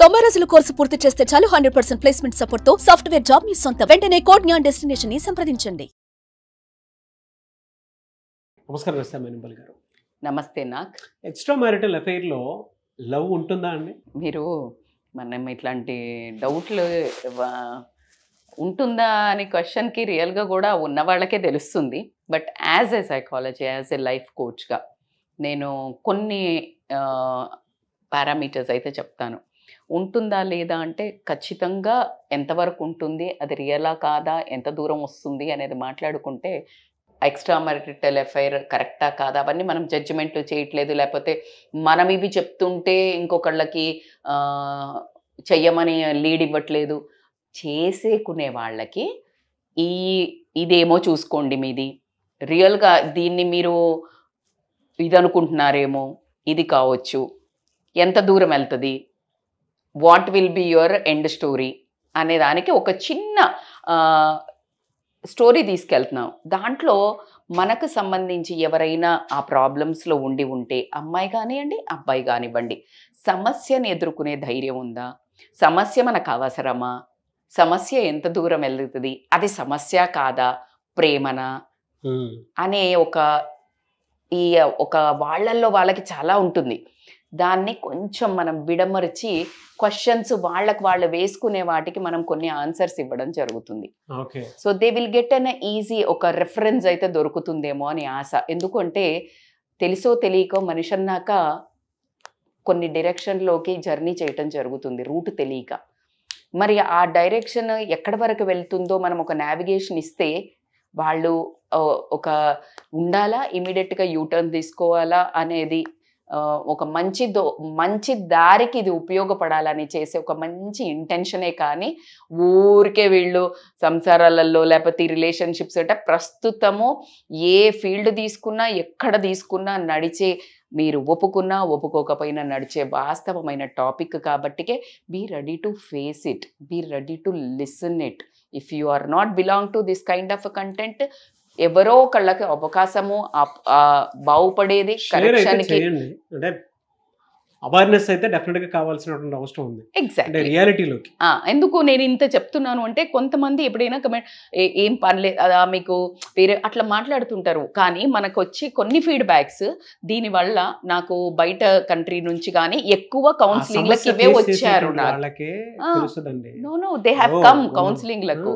90 రోజుల కోర్సు పూర్తి చేస్తే చాలు 100% ప్లేస్మెంట్ సపోర్ట్ తో సాఫ్ట్వేర్ జాబ్ మీ సొంత. వెంటనే కోడ్ జ్ఞాన్ డెస్టినేషన్ ని సంప్రదించండి. నమస్కారం రస్తామేనిపల్ గారు. నమస్తే. నాకు ఎక్స్ట్రా మ్యారిటల్ అఫైర్ లో లవ్ ఉంటుందా అండి? మీరు మనం ఇట్లాంటి డౌట్లు ఉంటుందా అనే క్వశ్చన్కి రియల్గా కూడా ఉన్న వాళ్ళకే తెలుస్తుంది. But as a psychology, as a life కోచ్గా నేను కొన్ని పారామీటర్స్ అయితే చెప్తాను. ఉంటుందా లేదా అంటే ఖచ్చితంగా ఎంతవరకు ఉంటుంది, అది రియలా కాదా, ఎంత దూరం వస్తుంది అనేది మాట్లాడుకుంటే ఎక్స్ట్రా మ్యారిటల్ అఫైర్ కరెక్టా కాదా అవన్నీ మనం జడ్జిమెంట్ చేయట్లేదు. లేకపోతే మనం ఇవి చెప్తుంటే ఇంకొకళ్ళకి చెయ్యమని లీడ్ ఇవ్వట్లేదు. చేసేకునే వాళ్ళకి ఇదేమో చూసుకోండి, మీది రియల్గా దీన్ని మీరు ఇది అనుకుంటున్నారేమో, ఇది కావచ్చు, ఎంత దూరం వెళ్తుంది, what will be your end story అనే దానికి ఒక చిన్న స్టోరీ తీసుకెళ్తున్నాం. దాంట్లో మనకు సంబంధించి ఎవరైనా ఆ ప్రాబ్లమ్స్లో ఉంటే అమ్మాయి కానివ్వండి, అబ్బాయి కానివ్వండి, సమస్యను ఎదుర్కొనే ధైర్యం ఉందా, సమస్య మనకు అవసరమా, సమస్య ఎంత దూరం వెళ్తుంది, అది సమస్య కాదా, ప్రేమనా అనే ఒక వాళ్ళల్లో వాళ్ళకి చాలా ఉంటుంది. దాన్ని కొంచెం మనం విడమర్చి క్వశ్చన్స్ వాళ్ళకు వాళ్ళు వేసుకునే వాటికి మనం కొన్ని ఆన్సర్స్ ఇవ్వడం జరుగుతుంది. So they will get an easy ఒక రెఫరెన్స్ అయితే దొరుకుతుందేమో అని ఆశ. ఎందుకంటే తెలుసో తెలియకో మనిషి అన్నాక కొన్ని డైరెక్షన్లోకి జర్నీ చేయటం జరుగుతుంది, రూట్ తెలియక. మరి ఆ డైరెక్షన్ ఎక్కడి వరకు వెళ్తుందో మనం ఒక నావిగేషన్ ఇస్తే వాళ్ళు ఒక ఉండాలా, ఇమీడియట్గా యూటర్న్ తీసుకోవాలా అనేది ఒక మంచి దారికి ఇది ఉపయోగపడాలని చేసే ఒక మంచి ఇంటెన్షనే కానీ ఊరికే వీళ్ళు సంసారాలలో లేకపోతే రిలేషన్షిప్స్ అంటే ప్రస్తుతము ఏ ఫీల్డ్ తీసుకున్నా ఎక్కడ తీసుకున్నా నడిచే, మీరు ఒప్పుకున్నా ఒప్పుకోకపోయినా నడిచే వాస్తవమైన టాపిక్ కాబట్టికే be ready to face it, be ready to listen it. If you are not belong to this kind of content, ఎవరో ఒకళ్ళకి అవకాశము బాగుపడేది కరెక్షన్కి అంటే అవేర్నెస్ అయితే డెఫినెట్ గా కావాల్సినటువంటి అవసరం ఉంది. ఎగ్జాక్ట్లీ రియాలిటీలోకి. ఎందుకు నేను ఇంత చెప్తున్నాను అంటే కొంతమంది ఎప్పుడైనా కమెంట్ ఏం పర్లేదు అదా మీకు వేరే అట్లా మాట్లాడుతుంటారు. కానీ మనకు వచ్చి కొన్ని ఫీడ్బ్యాక్స్ దీనివల్ల నాకు బయట కంట్రీ నుంచి కానీ ఎక్కువ కౌన్సిలింగ్లకు ఇవే వచ్చారు. నో దే హ్యావ్ కమ్ కౌన్సిలింగ్లకు.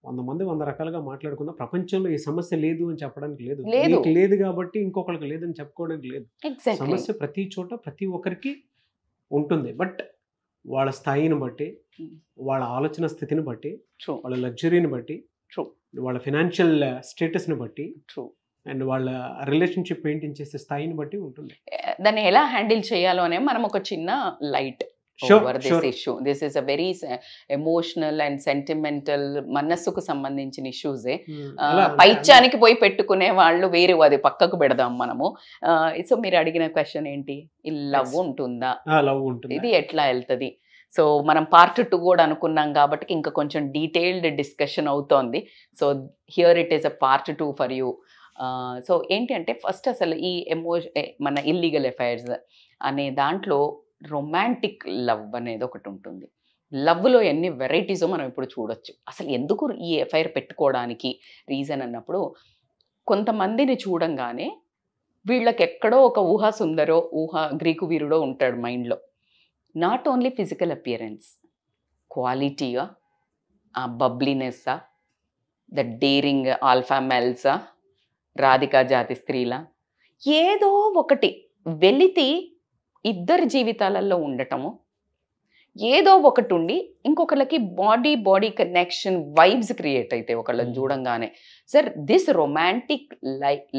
100 మంది 100 రకాలుగా మాట్లాడుకున్నా ప్రపంచంలో ఈ సమస్య లేదు అని చెప్పడానికి లేదు. లేదు కాబట్టి ఇంకొకరికి లేదని చెప్పుకోవడానికి లేదు. సమస్య ప్రతి చోట ప్రతి ఒక్కరికి ఉంటుంది. బట్ వాళ్ళ స్థాయిని బట్టి, వాళ్ళ ఆలోచన స్థితిని బట్టి, వాళ్ళ లగ్జరీని బట్టి, వాళ్ళ ఫైనాన్షియల్ స్టేటస్ని బట్టి, అండ్ వాళ్ళ రిలేషన్షిప్ మెయింటైన్ చేసే స్థాయిని బట్టి ఉంటుంది. దాన్ని ఎలా హ్యాండిల్ చేయాలో అనే మనం ఒక చిన్న light over this issue. This is a very emotional and sentimental, మనస్సుకు సంబంధించిన ఇష్యూసే. పైత్యానికి పోయి పెట్టుకునే వాళ్ళు వేరే, అది పక్కకు పెడదాం మనము. సో మీరు అడిగిన క్వశ్చన్ ఏంటి, ఈ లవ్ ఉంటుందా, ఇది ఎట్లా వెళ్తుంది. సో మనం పార్ట్ 2 కూడా అనుకున్నాం కాబట్టి ఇంకా కొంచెం డీటెయిల్డ్ డిస్కషన్ అవుతోంది. So here it is a part 2 for you. So ఏంటి అంటే ఫస్ట్ అసలు ఈ మన ఇల్లీగల్ అఫైర్స్ అనే దాంట్లో రొమాంటిక్ లవ్ అనేది ఒకటి ఉంటుంది. లవ్లో ఎన్ని వెరైటీసో మనం ఇప్పుడు చూడొచ్చు. అసలు ఎందుకు ఈ ఎఫ్ఐఆర్ పెట్టుకోవడానికి రీజన్ అన్నప్పుడు, కొంతమందిని చూడంగానే వీళ్ళకి ఎక్కడో ఒక ఊహా సుందరో గ్రీకు వీరుడో ఉంటాడు మైండ్లో. నాట్ ఓన్లీ ఫిజికల్ అపియరెన్స్, క్వాలిటీగా, ఆ బబ్లీనెస్సా, ద డేరింగ్ ఆల్ఫా మెల్సా, రాధికా జాతి స్త్రీలా, ఏదో ఒకటి వెలితి ఇద్దరి జీవితాలలో ఉండటము, ఏదో ఒకటి ఉండి ఇంకొకళ్ళకి బాడీ కనెక్షన్ వైబ్స్ క్రియేట్ అయితే ఒకళ్ళని చూడంగానే. Sir this romantic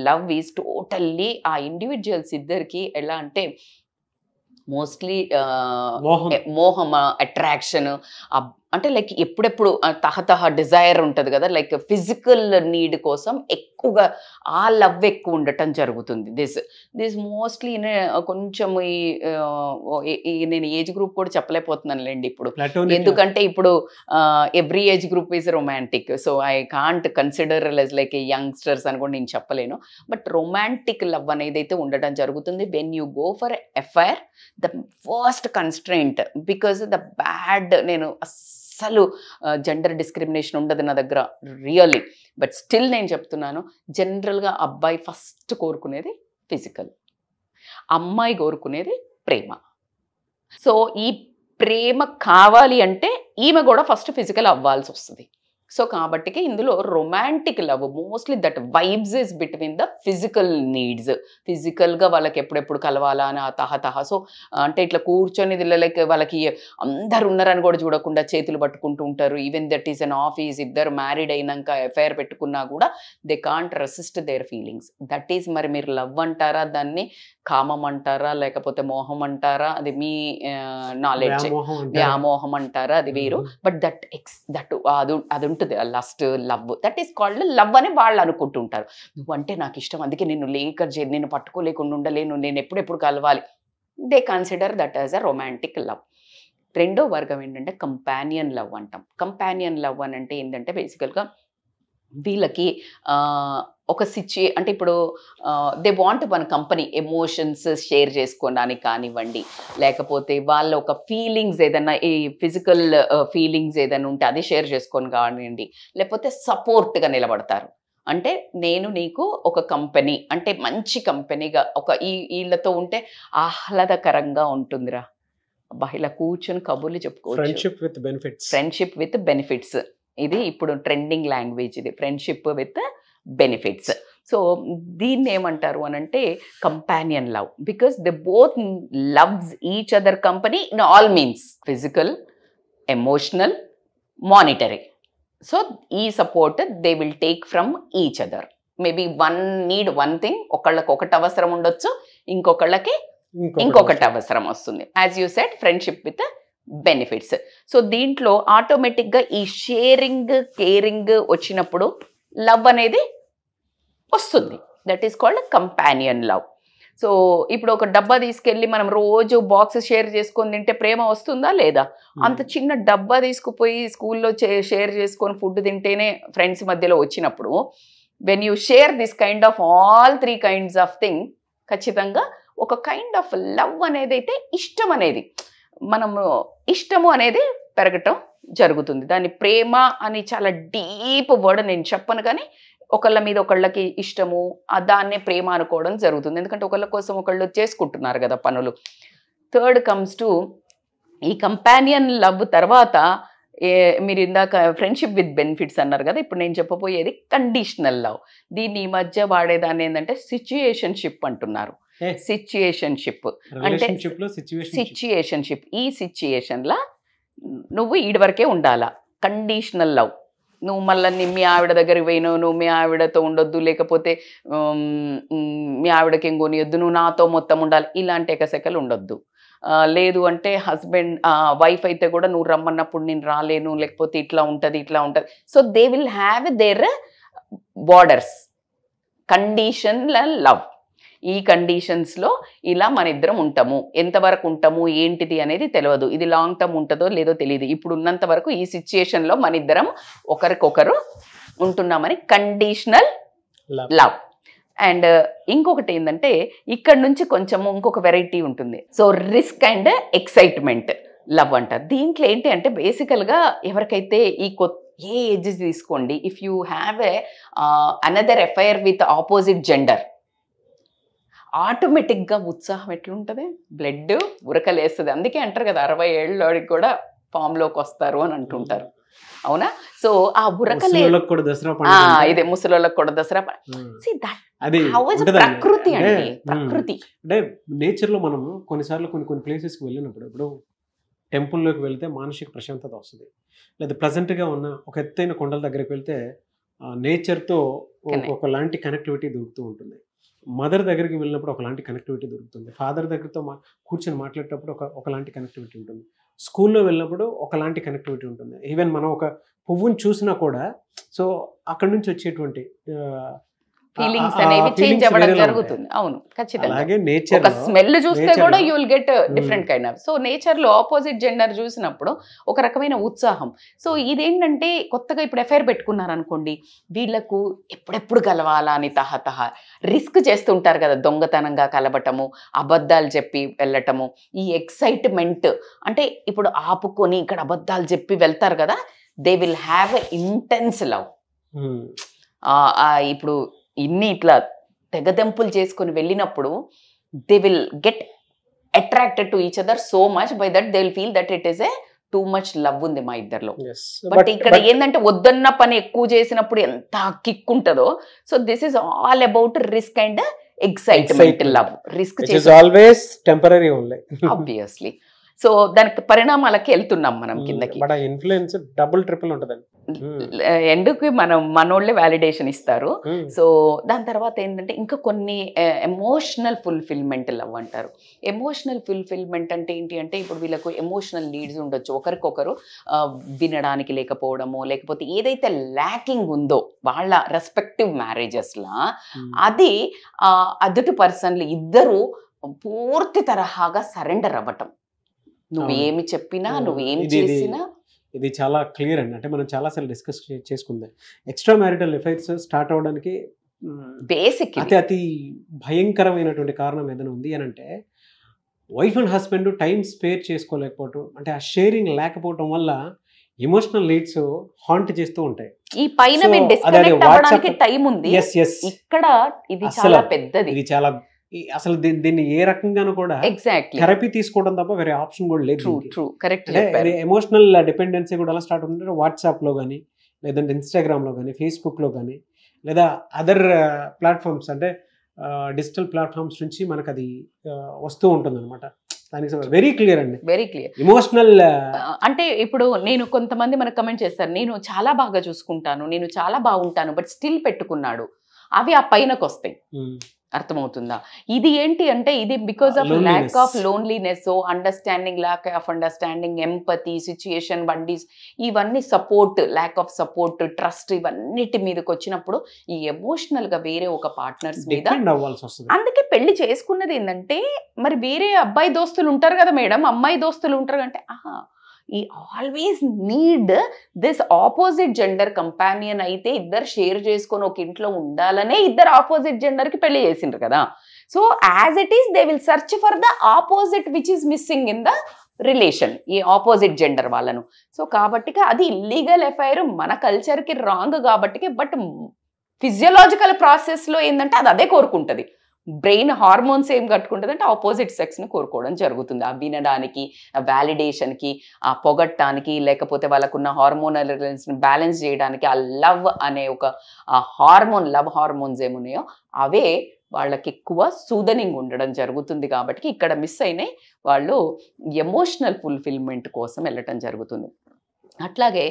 love is totally ఆ ఇండివిజువల్స్ ఇద్దరికి ఎలా అంటే మోస్ట్లీ మోహం, అట్రాక్షన్, అంటే లైక్ ఎప్పుడెప్పుడు తహతహ డిజైర్ ఉంటుంది కదా, లైక్ ఫిజికల్ నీడ్ కోసం ఎక్కువగా ఆ లవ్ ఎక్కువ ఉండటం జరుగుతుంది. దిస్ మోస్ట్లీ కొంచెం నేను ఏజ్ గ్రూప్ కూడా చెప్పలేకపోతున్నానులేండి ఇప్పుడు, ఎందుకంటే ఇప్పుడు every age group is romantic. So I can't consider like youngsters అని కూడా నేను చెప్పలేను. బట్ రొమాంటిక్ లవ్ అనేది అయితే ఉండటం జరుగుతుంది. When you go for FIR, the first constraint, because the bad, నేను అస్సలు జెండర్ డిస్క్రిమినేషన్ ఉండదు నా దగ్గర రియల్లీ, బట్ స్టిల్ నేను చెప్తున్నాను, జనరల్గా అబ్బాయి ఫస్ట్ కోరుకునేది ఫిజికల్, అమ్మాయి కోరుకునేది ప్రేమ. సో ఈ ప్రేమ కావాలి అంటే ఈమె కూడా ఫస్ట్ ఫిజికల్ అవ్వాల్సి వస్తుంది. సో కాబట్టి ఇందులో romantic love mostly that vibes is between the physical needs. ఫిజికల్గా వాళ్ళకి ఎప్పుడెప్పుడు కలవాలా అని ఆ తహతహ. సో అంటే ఇట్లా కూర్చొని లైక్ వాళ్ళకి అందరు ఉన్నారని కూడా చూడకుండా చేతులు పట్టుకుంటూ ఉంటారు. Even that is an office, ఇద్దరు మ్యారీడ్ అయినాక ఎఫ్ఐఆర్ పెట్టుకున్నా కూడా they can't resist there feelings. That is మరి మీరు లవ్ అంటారా, దాన్ని కామం అంటారా, లేకపోతే మోహం అంటారా, అది మీ నాలెడ్జ్. వ్యామోహం అంటారా, అది వేరు. బట్ దట్ అది ఉంటుంది lust, love. That is called love అని వాళ్ళు అనుకుంటుంటారు. నువ్వంటే నాకు ఇష్టం, అందుకే నిన్ను పట్టుకోలేకుండా ఉండలేను, నేను ఎప్పుడెప్పుడు కలవాలి. They consider that as a romantic love. రెండో వర్గం ఏంటంటే కంపానియన్ లవ్ అంటాం. కంపానియన్ లవ్ అని అంటే ఏంటంటే బేసికల్గా వీళ్ళకి ఒక అంటే ఇప్పుడు they want one company, emotions share చేసుకోవడానికి కానివ్వండి, లేకపోతే వాళ్ళ ఒక ఫీలింగ్స్ ఏదైనా, ఈ ఫిజికల్ ఫీలింగ్స్ ఏదైనా ఉంటే అది షేర్ చేసుకొని కానివ్వండి, లేకపోతే సపోర్ట్గా నిలబడతారు. అంటే నేను నీకు ఒక కంపెనీ, అంటే మంచి కంపెనీగా ఒక వీళ్ళతో ఉంటే ఆహ్లాదకరంగా ఉంటుందిరా, అబ్బా ఇలా కూర్చొని కబుర్లు చెప్పుకోవచ్చు. ఫ్రెండ్షిప్ విత్ బెనిఫిట్స్, ఇది ఇప్పుడు ట్రెండింగ్ లాంగ్వేజ్, ఇది ఫ్రెండ్షిప్ విత్ బెనిఫిట్స్. సో దీన్ని ఏమంటారు అని అంటే companion love, because they both loves each other company in all means, physical, emotional, monetary. So ఈ support they will take from each other. Maybe one need one thing, ఒకళ్ళకి ఒకటి అవసరం ఉండొచ్చు, ఇంకొకళ్ళకి ఇంకొకటి అవసరం వస్తుంది. As you said, friendship with benefits. So దీంట్లో ఆటోమేటిక్గా ఈ షేరింగ్, కేరింగ్ వచ్చినప్పుడు లవ్ అనేది వస్తుంది. That is called companion love. So ఇప్పుడు ఒక డబ్బా తీసుకెళ్ళి మనం రోజు బాక్స్ షేర్ చేసుకొని తింటే ప్రేమ వస్తుందా లేదా? అంత చిన్న డబ్బా తీసుకుపోయి స్కూల్లో షేర్ చేసుకొని ఫుడ్ తింటేనే ఫ్రెండ్స్ మధ్యలో వచ్చినప్పుడు, when you share this kind of all 3 kinds of thing, ఖచ్చితంగా ఒక కైండ్ ఆఫ్ లవ్ అనేది అయితే, ఇష్టం అనేది, మనము ఇష్టము అనేది పెరగటం జరుగుతుంది. దాన్ని ప్రేమ అని చాలా డీప్ వర్డ్ నేను చెప్పను, కానీ ఒకళ్ళ మీద ఒకళ్ళకి ఇష్టము, దాన్నే ప్రేమ అనుకోవడం జరుగుతుంది. ఎందుకంటే ఒకళ్ళ కోసం ఒకళ్ళు చేసుకుంటున్నారు కదా పనులు. థర్డ్ కమ్స్ టు ఈ కంపానియన్ లవ్. తర్వాత మీరు ఇందాక ఫ్రెండ్షిప్ విత్ బెనిఫిట్స్ అన్నారు కదా, ఇప్పుడు నేను చెప్పబోయేది కండిషనల్ లవ్. దీన్ని ఈ మధ్య వాడేదాన్ని ఏంటంటే సిచ్యుయేషన్షిప్ అంటున్నారు. సిచ్యుయేషన్షిప్ అంటే సిచ్యుయేషన్షిప్, ఈ సిచ్యుయేషన్లా నువ్వు ఈడి వరకే ఉండాలా. కండిషనల్ లవ్, నువ్వు మళ్ళీ మీ ఆవిడ దగ్గరికి పోయినావు, నువ్వు మీ ఆవిడతో ఉండొద్దు, లేకపోతే మీ ఆవిడకి ఏం కొనియొద్దు, నువ్వు నాతో మొత్తం ఉండాలి, ఇలాంటి ఎకసెకలు ఉండొద్దు. లేదు అంటే హస్బెండ్ వైఫ్ అయితే కూడా నువ్వు రమ్మన్నప్పుడు నేను రాలేను, లేకపోతే ఇట్లా ఉంటుంది ఇట్లా ఉంటుంది. So they will have their borders. Conditional love, ఈ కండిషన్స్లో ఇలా మన ఇద్దరం ఉంటాము, ఎంతవరకు ఉంటాము ఏంటిది అనేది తెలియదు, ఇది లాంగ్ టర్మ్ ఉంటుందో లేదో తెలియదు, ఇప్పుడు ఉన్నంత వరకు ఈ సిచ్యుయేషన్లో మన ఇద్దరం ఒకరికొకరు ఉంటున్నామని కండిషనల్ లవ్. అండ్ ఇంకొకటి ఏంటంటే ఇక్కడ నుంచి కొంచెము ఇంకొక వెరైటీ ఉంటుంది. So risk and excitement love అంటారు. దీంట్లో ఏంటి అంటే బేసికల్గా ఎవరికైతే ఏ ఏజ్ తీసుకోండి, if you have another affair with opposite gender, ఆటోమేటిక్గా ఉత్సాహం ఎట్లుంటుంది, బ్లడ్ ఉరకలేస్తుంది. అందుకే అంటారు కదా 60 ఏళ్ళకి కూడా ఫామ్లోకి వస్తారు అని అంటుంటారు, అవునా? సో ఆ ఉరకలే, ఇదే ముసలోళ్ళకి కూడా దసరా. ప్రకృతి అండి, ప్రకృతి అంటే నేచర్లో మనం కొన్నిసార్లు కొన్ని ప్లేసెస్కి వెళ్ళినప్పుడు, ఇప్పుడు టెంపుల్లోకి వెళ్తే మానసిక ప్రశాంతత వస్తుంది, లేదా ప్లెజెంట్గా ఉన్న ఒక ఎత్తైన కొండల దగ్గరికి వెళ్తే నేచర్తో ఒకలాంటి కనెక్టివిటీ దొరుకుతూ ఉంటుంది. మదర్ దగ్గరికి వెళ్ళినప్పుడు ఒకలాంటి కనెక్టివిటీ దొరుకుతుంది, ఫాదర్ దగ్గరతో కూర్చొని మాట్లాడేటప్పుడు ఒకలాంటి కనెక్టివిటీ ఉంటుంది. స్కూల్లో వెళ్ళినప్పుడు ఒకలాంటి కనెక్టివిటీ ఉంటుంది. ఈవెన్ మనం ఒక పువ్వుని చూసినా కూడా సో అక్కడ నుంచి వచ్చేటువంటి ఫీలింగ్స్ అనేవి చేంజ్ అవ్వడం జరుగుతుంది. అవును, ఖచ్చితంగా. అలాగే నేచర్ ఒక స్మెల్ చూస్తే కూడా you will get different kind of. So nature లో ఆపోజిట్ జెండర్ చూసినప్పుడు ఒక రకమైన ఉత్సాహం. సో ఇదేంటంటే కొత్తగా ఇప్పుడు ఎఫ్ఐఆర్ పెట్టుకున్నారు అనుకోండి, వీళ్లకు ఎప్పుడెప్పుడు కలవాలా అని తహతహ రిస్క్ చేస్తుంటారు కదా, దొంగతనంగా కలవటము, అబద్ధాలు చెప్పి వెళ్ళటము, ఈ ఎక్సైట్మెంట్ అంటే ఇప్పుడు ఆపుకొని ఇక్కడ అబద్ధాలు చెప్పి వెళ్తారు కదా, they will have a intense love. ఇప్పుడు ఇన్ని ఇట్లా తెగదెంపులు చేసుకుని వెళ్ళినప్పుడు they will get attracted to each other so much, by that they will feel that it is a too much love ఉంది మా ఇద్దరిలో. బట్ ఇక్కడ ఏంటంటే వద్దన్న పని ఎక్కువ చేసినప్పుడు ఎంత కిక్ ఉంటుందో. So this is all about risk and excitement love. Risk always temporary only obviously. So దానికి పరిణామాలకి వెళ్తున్నాం మనం కిందకి. ఇన్ఫ్లుయెన్స్ డబుల్ ట్రిపుల్ ఉంటుందండి. ఎండ్కి మనోళ్ళే వ్యాలిడేషన్ ఇస్తారు. సో దాని తర్వాత ఏంటంటే ఇంకా కొన్ని ఎమోషనల్ ఫుల్ఫిల్మెంట్ లవ్ అంటారు. ఎమోషనల్ ఫుల్ఫిల్మెంట్ అంటే ఏంటి అంటే ఇప్పుడు వీళ్ళకు ఎమోషనల్ నీడ్స్ ఉండొచ్చు, ఒకరికొకరు వినడానికి లేకపోవడము, లేకపోతే ఏదైతే ల్యాకింగ్ ఉందో వాళ్ళ రెస్పెక్టివ్ మ్యారేజెస్లా అది అదుటి పర్సన్లు ఇద్దరు పూర్తి తరహాగా సరెండర్ అవ్వటం. నువ్వేమి చెప్పినా నువ్వేమి చేసినా ఇది చాలా క్లియర్ అండి. అంటే మనం చాలాసార్లు డిస్కస్ చేసుకుందాం. ఎక్స్ట్రా మ్యారిటల్ ఎఫైర్స్ స్టార్ట్ అవడానికి బేసిక్ అతి భయంకరమైనటువంటి కారణం ఏదైనా ఉంది అని అంటే wife and husband time spare చేసుకోలేకపోవటం, అంటే ఆ షేరింగ్ లేకపోవటం వల్ల ఎమోషనల్ నీడ్స్ హాంట్ చేస్తూ ఉంటాయి. ఈ పైన డిస్కనెక్ట్ అవ్వడానికి టైం ఉంది, ఇక్కడ ఇది చాలా పెద్దది. ఇది చాలా అసలు దీన్ని ఏ రకంగానూ కూడా థెరపీ తీసుకోవడం తప్ప వేరే ఆప్షన్ కూడా లేదు. ఎమోషనల్ డిపెండెన్సీ కూడా ఎలా స్టార్ట్ అవుతుందంటే వాట్సాప్ లో కానీ, లేదంటే ఇన్స్టాగ్రామ్ లో కానీ, ఫేస్బుక్ లో కానీ, లేదా అదర్ ప్లాట్ఫామ్స్ అంటే డిజిటల్ ప్లాట్ఫామ్స్ నుంచి మనకు అది వస్తూ ఉంటుంది అనమాట. దానికి వెరీ క్లియర్ అండి, వెరీ క్లియర్. ఎమోషనల్ అంటే ఇప్పుడు నేను కొంతమంది మనకు కమెంట్ చేస్తారు, నేను చాలా బాగా చూసుకుంటాను, నేను చాలా బాగుంటాను, బట్ స్టిల్ పెట్టుకున్నాడు, అవి ఆ పైనకు వస్తాయి. అర్థమవుతుందా? ఇది ఏంటి అంటే ఇది because of lack of loneliness, understanding, lack of understanding, empathy, situation బండీస్, ఇవన్నీ support, lack of support, trust, ఇవన్నిటి మీదకి వచ్చినప్పుడు ఈ ఎమోషనల్ గా వేరే ఒక పార్ట్నర్స్ మీద. అందుకే పెళ్లి చేసుకున్నది ఏంటంటే మరి వేరే అబ్బాయి దోస్తులు ఉంటారు కదా మేడం, అమ్మాయి దోస్తులు ఉంటారు అంటే ఈ always need this opposite gender companion. అయితే ఇద్దరు షేర్ చేసుకొని ఒక ఇంట్లో ఉండాలనే ఇద్దరు ఆపోజిట్ జెండర్ కి పెళ్లి చేసిండ్రు కదా. So as it is they will search for the opposite which is missing in the relation, ఈ ఆపోజిట్ జెండర్ వాళ్ళను. సో కాబట్టి అది ఇల్లీగల్ ఎఫైర్, మన కల్చర్కి రాంగ్ కాబట్టి. బట్ ఫిజియోలాజికల్ ప్రాసెస్లో ఏంటంటే అది అదే కోరుకుంటుంది. బ్రెయిన్ హార్మోన్స్ ఏం కట్టుకుంటుంది అంటే ఆపోజిట్ సెక్స్ని కోరుకోవడం జరుగుతుంది. ఆ వినడానికి, ఆ వ్యాలిడేషన్కి, ఆ పొగట్టానికి, లేకపోతే వాళ్ళకున్న హార్మోనల్ రిలేషన్స్ని బ్యాలెన్స్ చేయడానికి ఆ లవ్ అనే ఒక లవ్ హార్మోన్స్ ఏమున్నాయో అవే వాళ్ళకి ఎక్కువ సూదనింగ్ ఉండడం జరుగుతుంది. కాబట్టి ఇక్కడ మిస్ అయినాయి, వాళ్ళు ఎమోషనల్ ఫుల్ఫిల్మెంట్ కోసం వెళ్ళటం జరుగుతుంది. అట్లాగే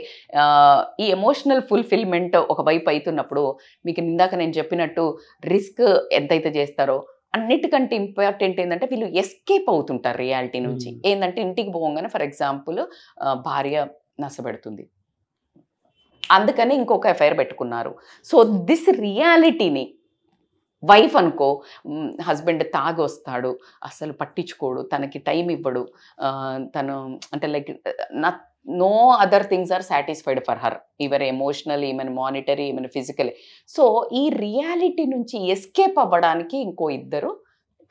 ఈ ఎమోషనల్ ఫుల్ఫిల్మెంట్ ఒకవైపు అవుతున్నప్పుడు మీకు ఇందాక నేను చెప్పినట్టు రిస్క్ ఎంతైతే చేస్తారో అన్నిటికంటే ఇంపార్టెంట్ ఏంటంటే వీళ్ళు ఎస్కేప్ అవుతుంటారు రియాలిటీ నుంచి. ఏంటంటే ఇంటికి పోగానే ఫర్ ఎగ్జాంపుల్ భార్య నష్టపెడుతుంది, అందుకని ఇంకొక ఎఫ్ఐఆర్ పెట్టుకున్నారు. సో దిస్ రియాలిటీని వైఫ్ అనుకో, హస్బెండ్ తాగి వస్తాడు, అసలు పట్టించుకోడు, తనకి టైం ఇవ్వడు, తను అంటే like no other things are satisfied for her, even emotionally, even monetary, even physically. So ఈ రియాలిటీ నుంచి ఎస్కేప్ అవ్వడానికి ఇంకో ఇద్దరు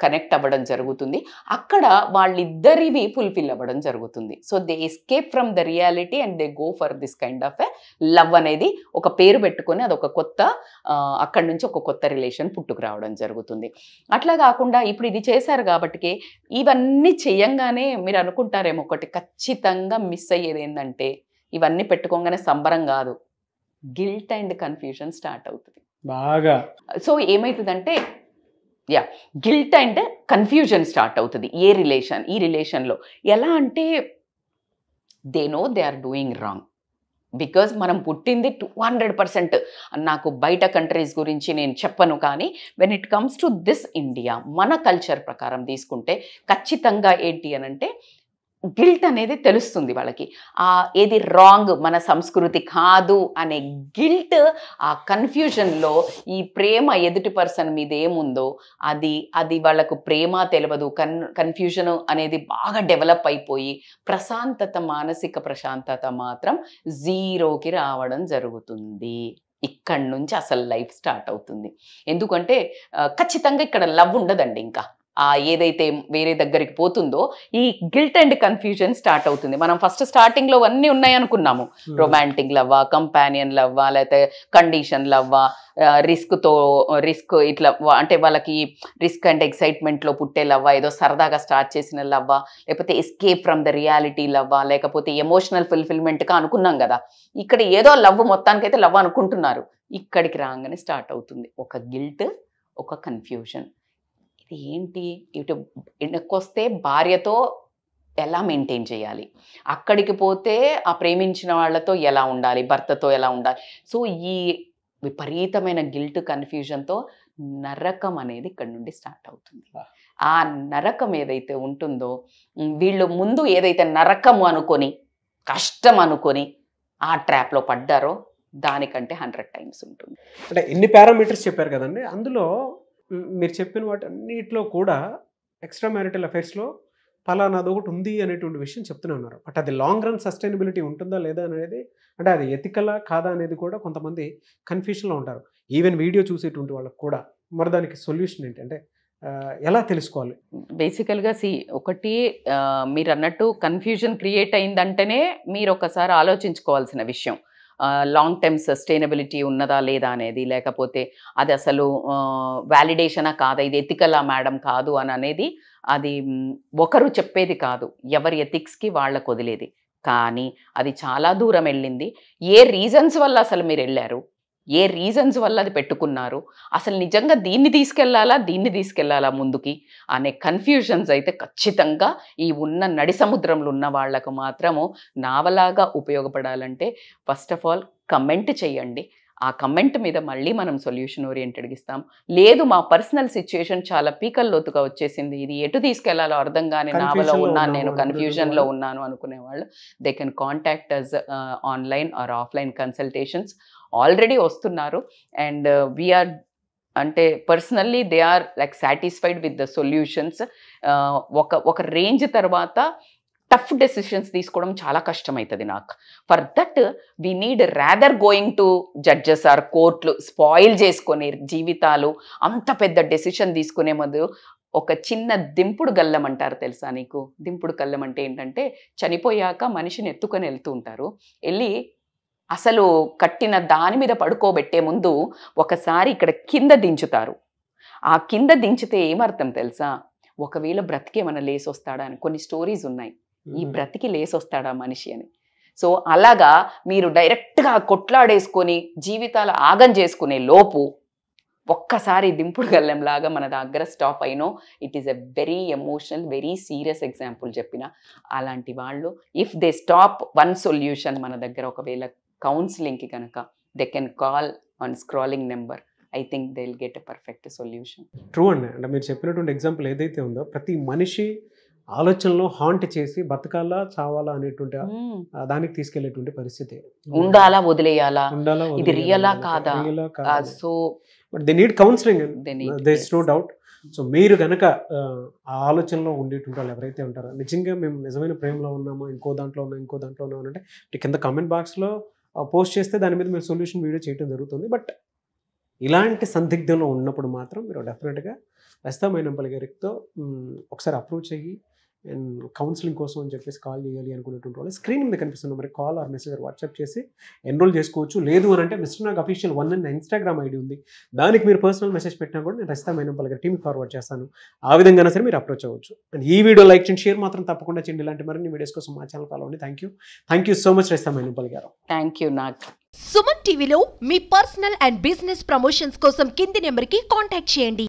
కనెక్ట్ అవ్వడం జరుగుతుంది. అక్కడ వాళ్ళిద్దరివి ఫుల్ఫిల్ అవ్వడం జరుగుతుంది. So they escape from the reality and they go for this kind of a love అనేది ఒక పేరు పెట్టుకొని అదొక కొత్త, అక్కడి నుంచి ఒక కొత్త రిలేషన్ పుట్టుకు రావడం జరుగుతుంది. అట్లా కాకుండా ఇప్పుడు ఇది చేశారు కాబట్టి ఇవన్నీ చేయంగానే మీరు అనుకుంటారేమో ఒకటి ఖచ్చితంగా మిస్ అయ్యేది ఏంటంటే ఇవన్నీ పెట్టుకోగానే సంబరం కాదు, గిల్ట్ అండ్ కన్ఫ్యూజన్ స్టార్ట్ అవుతుంది బాగా. సో ఏమవుతుందంటే గిల్ట్ అండ్ కన్ఫ్యూజన్ స్టార్ట్ అవుతుంది ఈ రిలేషన్లో. ఎలా అంటే they know they are doing wrong, because మనం పుట్టింది 200%. నాకు బయట కంట్రీస్ గురించి నేను చెప్పను, కానీ when it comes to this India, మన కల్చర్ ప్రకారం తీసుకుంటే ఖచ్చితంగా ఏంటి అనంటే గిల్ట్ అనేది తెలుస్తుంది వాళ్ళకి. ఏది రాంగ్, మన సంస్కృతి కాదు అనే గిల్ట్, ఆ కన్ఫ్యూజన్లో ఈ ప్రేమ ఎదుటి పర్సన్ మీద ఏముందో అది వాళ్ళకు ప్రేమ తెలియదు. కన్ఫ్యూజన్ అనేది బాగా డెవలప్ అయిపోయి ప్రశాంతత, మానసిక ప్రశాంతత మాత్రం జీరోకి రావడం జరుగుతుంది. ఇక్కడి నుంచి అసలు లైఫ్ స్టార్ట్ అవుతుంది. ఎందుకంటే ఖచ్చితంగా ఇక్కడ లవ్ ఉండదండి. ఇంకా ఏదైతే వేరే దగ్గరికి పోతుందో ఈ గిల్ట్ అండ్ కన్ఫ్యూజన్ స్టార్ట్ అవుతుంది. మనం ఫస్ట్ స్టార్టింగ్ లో అన్నీ ఉన్నాయి అనుకున్నాము. రొమాంటిక్ లవ్వా, కంపానియన్ లవ్వా, లేకపోతే కండిషన్ లవ్వా, రిస్క్ ఇట్లా అంటే వాళ్ళకి రిస్క్ అండ్ ఎక్సైట్మెంట్ లో పుట్టే లవ్వా, ఏదో సరదాగా స్టార్ట్ చేసిన లవ్వా, లేకపోతే ఎస్కేప్ ఫ్రమ్ ద రియాలిటీ లవ్వా, లేకపోతే ఎమోషనల్ ఫుల్ఫిల్మెంట్ గా అనుకున్నాం కదా. ఇక్కడ ఏదో లవ్, మొత్తానికైతే లవ్ అనుకుంటున్నారు. ఇక్కడికి రాగానే స్టార్ట్ అవుతుంది ఒక గిల్ట్, ఒక కన్ఫ్యూజన్. ఇది ఏంటి, ఇటు వెనక్కొస్తే భార్యతో ఎలా మెయింటైన్ చేయాలి, అక్కడికి పోతే ఆ ప్రేమించిన వాళ్ళతో ఎలా ఉండాలి, భర్తతో ఎలా ఉండాలి. సో ఈ విపరీతమైన గిల్ట్, కన్ఫ్యూజన్తో నరకం అనేది ఇక్కడ నుండి స్టార్ట్ అవుతుంది. ఆ నరకం ఏదైతే ఉంటుందో, వీళ్ళు ముందు ఏదైతే నరకము అనుకొని, కష్టం అనుకొని ఆ ట్రాప్లో పడ్డారో దానికంటే 100 times ఉంటుంది. అంటే ఎన్ని పారామీటర్స్ చెప్పారు కదండి, అందులో మీరు చెప్పిన వాటి అన్నిటిలో కూడా ఎక్స్ట్రా మ్యారిటల్ అఫైర్స్లో ఫలానాది ఒకటి ఉంది అనేటువంటి విషయం చెప్తూనే ఉన్నారు. బట్ అది లాంగ్ రన్ సస్టైనబిలిటీ ఉంటుందా లేదా అనేది, అంటే అది ఎథికలా కాదా అనేది కూడా కొంతమంది కన్ఫ్యూషన్లో ఉంటారు. ఈవెన్ వీడియో చూసేటువంటి వాళ్ళకి కూడా. మరి దానికి సొల్యూషన్ ఏంటి, అంటే ఎలా తెలుసుకోవాలి? బేసికల్గా ఒకటి మీరు అన్నట్టు కన్ఫ్యూజన్ క్రియేట్ అయిందంటేనే మీరు ఒకసారి ఆలోచించుకోవాల్సిన విషయం, లాంగ్ టర్మ్ సస్టైనబిలిటీ ఉన్నదా లేదా అనేది, లేకపోతే అది అసలు వ్యాలిడేషనా కాదా, ఇది ఎథికలా మేడం కాదు అనేది అది ఒకరు చెప్పేది కాదు, ఎవరి ఎథిక్స్కి వాళ్ళకు వదిలేది. కానీ అది చాలా దూరం వెళ్ళింది. ఏ రీజన్స్ వల్ల అసలు మీరు వెళ్ళారు, ఏ రీజన్స్ వల్ల అది పెట్టుకున్నారు, అసలు నిజంగా దీన్ని తీసుకెళ్లాలా ముందుకి అనే కన్ఫ్యూజన్స్ అయితే ఖచ్చితంగా ఈ ఉన్న నడి సముద్రంలో ఉన్న వాళ్లకు మాత్రము నావలాగా ఉపయోగపడాలంటే ఫస్ట్ ఆఫ్ ఆల్ కమెంట్ చేయండి. ఆ కమెంట్ మీద మళ్ళీ మనం సొల్యూషన్ ఓరియంటెడ్గా ఇస్తాం. లేదు మా పర్సనల్ సిచ్యుయేషన్ చాలా పీకల్లోతుగా వచ్చేసింది, ఇది ఎటు తీసుకెళ్లాలో అర్థం కాని నావలో ఉన్నాను, నేను కన్ఫ్యూజన్లో ఉన్నాను అనుకునే వాళ్ళు they can contact us online or offline consultations. Already వస్తున్నారు అండ్ వీఆర్ అంటే personally they are like satisfied with the solutions. ఒక రేంజ్ తర్వాత టఫ్ డెసిషన్స్ తీసుకోవడం చాలా కష్టమవుతుంది నాకు. For that we need rather going to judges or కోర్టులు spoil చేసుకొని జీవితాలు, అంత పెద్ద డెసిషన్ తీసుకునే ముందు ఒక చిన్న దింపుడు గల్లం అంటారు తెలుసా నీకు? దింపుడు గల్లం అంటే ఏంటంటే చనిపోయాక మనిషిని ఎత్తుకొని వెళ్తూ ఉంటారు, వెళ్ళి అసలు కట్టిన దాని మీద పడుకోబెట్టే ముందు ఒకసారి ఇక్కడ కింద దించుతారు. ఆ కింద దించితే ఏమర్థం తెలుసా, ఒకవేళ బ్రతికేమన్నా లేసొస్తాడా అని. కొన్ని స్టోరీస్ ఉన్నాయి, ఈ బ్రతికి లేసొస్తాడా మనిషి అని. సో అలాగా మీరు డైరెక్ట్గా కొట్లాడేసుకొని జీవితాలు ఆగం చేసుకునే లోపు ఒక్కసారి దింపుడు గల్లంలాగా మన దగ్గర స్టాప్ అయినో, it is a very emotional, very serious example చెప్పిన. అలాంటి వాళ్ళు if they stop one solution మన దగ్గర, ఒకవేళ కౌన్సిలింగ్కి కనుక they can call on scrolling number, I think they will get a perfect solution. True అండి. అంటే మీరు చెప్పినటువంటి ఎగ్జాంపుల్ ఏదైతే ఉందో, ప్రతి మనిషి ఆలోచనలో హాంట్ చేసి బతకాలా చావాలా అనేటువంటి దానికి తీసుకెళ్లేటువంటి పరిస్థితి. ఉండాలా వదిలేయాలా, ఇది రియలా కాదా, so but they need counselling, there is no doubt. So మీరు కనుక ఆ ఆలోచనలో ఉండేటువంటి వాళ్ళు ఎవరైతే ఉంటారో, నిజంగా మేము నిజమైన ప్రేమలో ఉన్నామా, ఇంకో దాంట్లో ఉన్నాం అంటే కింద కామెంట్ బాక్స్లో పోస్ట్ చేస్తే దాని మీద మీరు సొల్యూషన్ వీడియో చేయడం జరుగుతుంది. బట్ ఇలాంటి సందిగ్ధంలో ఉన్నప్పుడు మాత్రం మీరు డెఫినెట్గా రజితా మైనంపల్లి గారితో ఒకసారి అప్రోచ్ అయ్యి అండ్ కౌన్సిలింగ్ కోసం అని చెప్పేసి కాల్ చేయాలి అనుకునేటువంటి వాళ్ళు స్క్రీన్ మీద కనిపిస్తున్న మరి కాల్ ఆర్ మెసేజ్ వాట్సాప్ చేసి ఎన్రోల్ చేసుకోవచ్చు. లేదు అని అంటే మిస్టర్ నాగ్ అఫీషియల్ 1 అనే ఇన్స్టాగ్రామ్ ఐడి ఉంది, దానికి మీరు పర్సనల్ మెసేజ్ పెట్టినా కూడా నేను రజితా మైనంపల్లి గారి టీమ్కి ఫార్వర్డ్ చేస్తాను. ఆ విధంగా సరే మీరు అప్రోచ్ అవ్వచ్చు. అండ్ ఈ వీడియో లైక్ చేయండి, షేర్ మాత్రం తప్పకుండా చేయండి. ఇలాంటి మరిన్ని వీడియోస్ కోసం మా ఛానల్ ఫాలో అవ్వండి. Thank you so much Rajitha Mainampalli garu. Thank you Nag. Suman టీవీలో మీ పర్సనల్ అండ్ బిజినెస్ ప్రమోషన్స్ కోసం కింది నెంబర్కి కాంటాక్ట్ చేయండి.